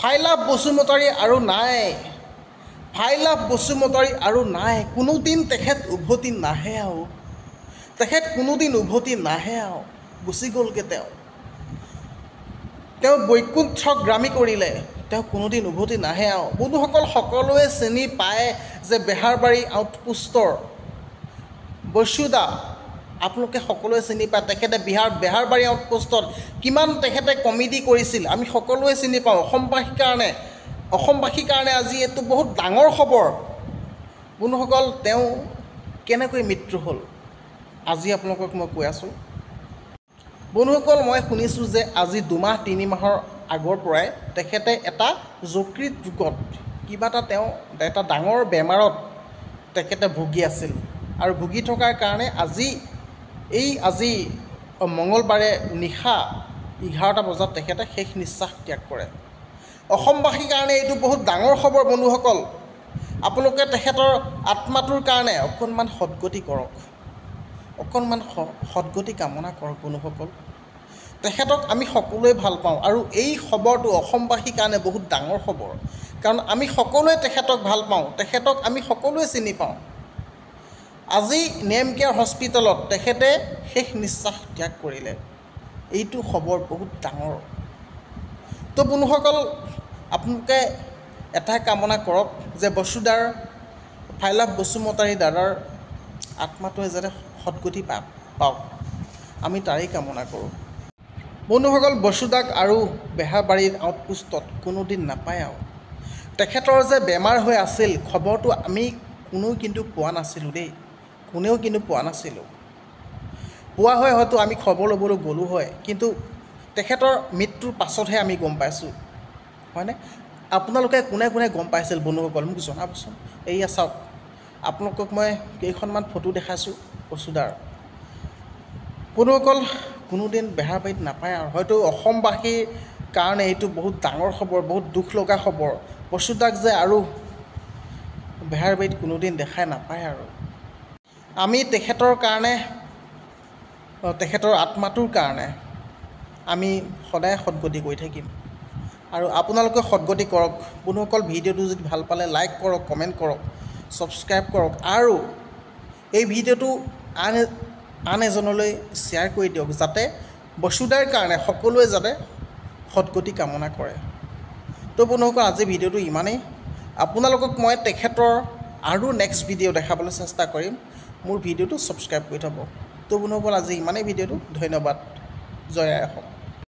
ফাইলাভ বসুমতাৰী আৰু নাই, ফাইলাভ বসুমতাৰী আৰু নাই, কোনোদিন তেখেত উভতি নাহে আৰু, তেখেত কোনোদিন উভতি নাহে আৰু, গুচি গ'লগৈ তেওঁ বৈকুণ্ঠক গ্ৰামী কৰিলে, তেওঁ কোনোদিন উভতি নাহে আৰু। বন্ধুসকল, সকলোৱে চিনি পায় যে বেহাৰবাৰী আউটপোষ্টৰ বসুদা, আপোনালোকে সকলোৱে চিনি পায় তেখেতে বেহাৰবাৰী আউটপোষ্টত কিমান তেখেতে কমেডি কৰিছিল, আমি সকলোৱে চিনি পাওঁ। অসমবাসীৰ কাৰণে আজি এইটো বহুত ডাঙৰ খবৰ। বন্ধুসকল, তেওঁ কেনেকৈ মৃত্যু হ'ল আজি আপোনালোকক মই কৈ আছোঁ। বন্ধুসকল, মই শুনিছোঁ যে আজি 2-3 মাহৰ আগৰ পৰাই তেখেতে এটা যকৃত ৰোগত কিবা এটা ডাঙৰ বেমাৰত তেখেতে ভুগি আছিল, আৰু ভুগি থকাৰ কাৰণে আজি মঙলবাৰে নিশা 11টা বজাত তেখেতে শেষ নিশ্বাস ত্যাগ কৰে। অসমবাসীৰ কাৰণে এইটো বহুত ডাঙৰ খবৰ। বন্ধুসকল, আপোনালোকে তেখেতৰ আত্মাটোৰ কাৰণে অকণমান সদগতি কৰক, অকণমান সদগতি কামনা কৰক। বন্ধুসকল, তেখেতক আমি সকলোৱে ভাল পাওঁ, আৰু এই খবৰটো অসমবাসীৰ কাৰণে বহুত ডাঙৰ খবৰ, কাৰণ আমি সকলোৱে তেখেতক ভাল পাওঁ, তেখেতক আমি সকলোৱে চিনি পাওঁ। আজি নেম কেয়াৰ হস্পিটেলত তেখেতে শেষ নিশ্বাস ত্যাগ কৰিলে, এইটো খবৰ বহুত ডাঙৰ। তো বন্ধুসকল, আপোনালোকে এটাই কামনা কৰক যে ফাইলাভ বসুমতাৰী দাদাৰ আত্মাটোৱে যাতে সদগতি পাওক, আমি তাৰেই কামনা কৰোঁ। বন্ধুসকল, বসুদাক আৰু বেহাৰবাৰীৰ আউটপোষ্টত কোনোদিন নাপায় আৰু। তেখেতৰ যে বেমাৰ হৈ আছিল, খবৰটো আমি কোনেও কিন্তু পোৱা নাছিলোঁ দেই, কোনেও কিন্তু পোৱা নাছিলোঁ। পোৱা হয় হয়তো আমি খবৰ ল'বলৈ গ'লোঁ হয়, কিন্তু তেখেতৰ মৃত্যুৰ পাছতহে আমি গম পাইছোঁ, হয়নে? আপোনালোকে কোনে কোনে গম পাইছিল বন্ধুসকল, মোক জনাবচোন। এইয়া চাওক, আপোনালোকক মই কেইখনমান ফটো দেখাইছোঁ বসুদাৰ। বন্ধুসকল, কোনোদিন বেহাৰবাৰীত নাপায় আৰু, হয়তো অসমবাসীৰ কাৰণে এইটো বহুত ডাঙৰ খবৰ, বহুত দুখ লগা খবৰ। বসুদাক যে আৰু বেহাৰবাৰীত কোনোদিন দেখাই নাপায় আৰু। আমি তেখেতৰ কাৰণে, তেখেতৰ আত্মাটোৰ কাৰণে আমি সদায় সদগতি কৰি থাকিম, আৰু আপোনালোকে সদগতি কৰক। বন্ধুসকল, ভিডিঅ'টো যদি ভাল পালে লাইক কৰক, কমেণ্ট কৰক, ছাবস্ক্ৰাইব কৰক, আৰু এই ভিডিঅ'টো আন এজনলৈ শ্বেয়াৰ কৰি দিয়ক, যাতে বসুদাৰ কাৰণে সকলোৱে যাতে সদগতি কামনা কৰে। তো বন্ধুসকল, আজি ভিডিঅ'টো ইমানেই। আপোনালোকক মই তেখেতৰ আৰু নেক্সট ভিডিঅ' দেখাবলৈ চেষ্টা কৰিম, মোৰ ভিডিঅ'টো ছাবস্ক্ৰাইব কৰি থ'ব। তো বন্ধুসকল, আজি ইমানেই ভিডিঅ'টো, ধন্যবাদ। জয় আই অসম।